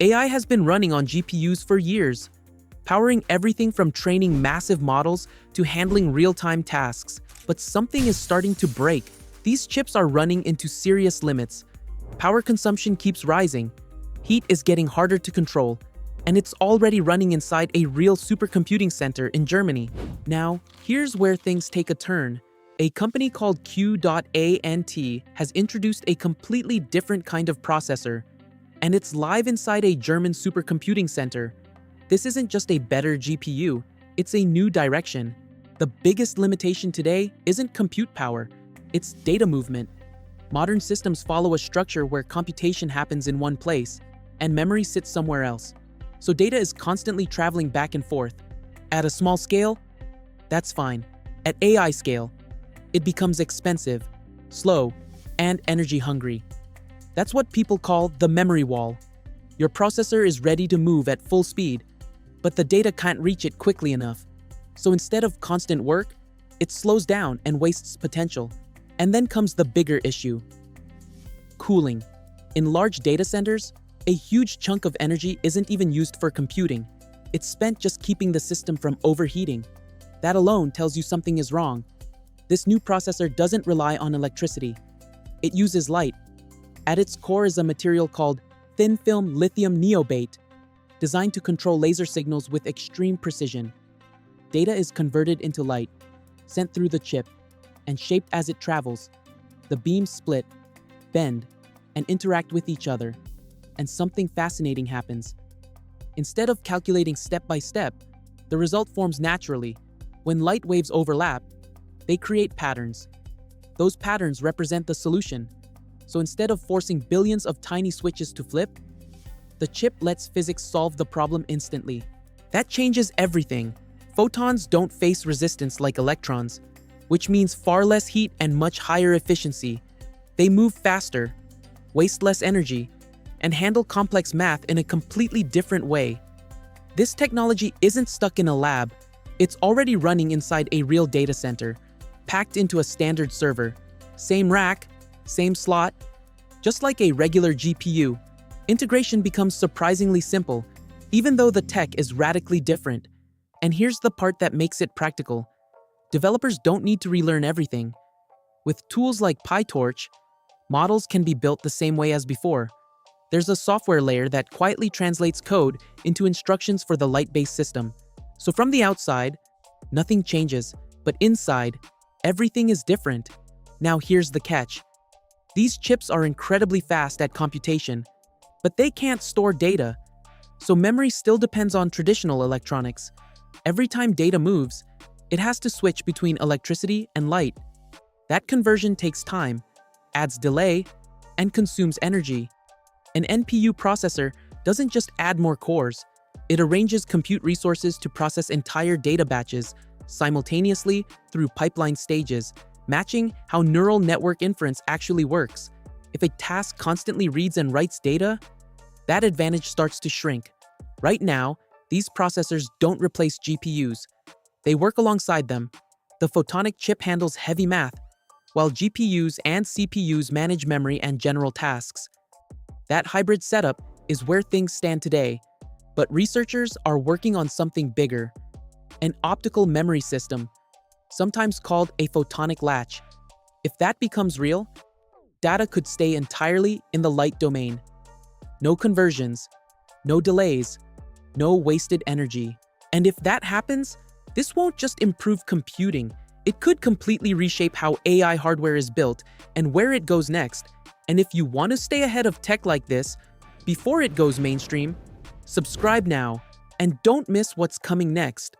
AI has been running on GPUs for years, powering everything from training massive models to handling real-time tasks. But something is starting to break. These chips are running into serious limits. Power consumption keeps rising, heat is getting harder to control, and it's already running inside a real supercomputing center in Germany. Now, here's where things take a turn. A company called Q.ANT has introduced a completely different kind of processor, and it's live inside a German supercomputing center. This isn't just a better GPU, it's a new direction. The biggest limitation today isn't compute power, it's data movement. Modern systems follow a structure where computation happens in one place, and memory sits somewhere else. So data is constantly traveling back and forth. At a small scale, that's fine. At AI scale, it becomes expensive, slow, and energy hungry. That's what people call the memory wall. Your processor is ready to move at full speed, but the data can't reach it quickly enough. So instead of constant work, it slows down and wastes potential. And then comes the bigger issue: cooling. In large data centers, a huge chunk of energy isn't even used for computing. It's spent just keeping the system from overheating. That alone tells you something is wrong. This new processor doesn't rely on electricity. It uses light. At its core is a material called thin-film lithium niobate, designed to control laser signals with extreme precision. Data is converted into light, sent through the chip, and shaped as it travels. The beams split, bend, and interact with each other. And something fascinating happens. Instead of calculating step by step, the result forms naturally. When light waves overlap, they create patterns. Those patterns represent the solution. So instead of forcing billions of tiny switches to flip, the chip lets physics solve the problem instantly. That changes everything. Photons don't face resistance like electrons, which means far less heat and much higher efficiency. They move faster, waste less energy, and handle complex math in a completely different way. This technology isn't stuck in a lab. It's already running inside a real data center, packed into a standard server. Same rack, same slot. Just like a regular GPU, integration becomes surprisingly simple, even though the tech is radically different. And here's the part that makes it practical. Developers don't need to relearn everything. With tools like PyTorch, models can be built the same way as before. There's a software layer that quietly translates code into instructions for the light-based system. So from the outside, nothing changes, but inside, everything is different. Now here's the catch. These chips are incredibly fast at computation, but they can't store data. So memory still depends on traditional electronics. Every time data moves, it has to switch between electricity and light. That conversion takes time, adds delay, and consumes energy. An NPU processor doesn't just add more cores, it arranges compute resources to process entire data batches simultaneously through pipeline stages, matching how neural network inference actually works. If a task constantly reads and writes data, that advantage starts to shrink. Right now, these processors don't replace GPUs. They work alongside them. The photonic chip handles heavy math, while GPUs and CPUs manage memory and general tasks. That hybrid setup is where things stand today, but researchers are working on something bigger: an optical memory system, sometimes called a photonic latch. If that becomes real, data could stay entirely in the light domain. No conversions, no delays, no wasted energy. And if that happens, this won't just improve computing, it could completely reshape how AI hardware is built and where it goes next. And if you want to stay ahead of tech like this, before it goes mainstream, subscribe now and don't miss what's coming next.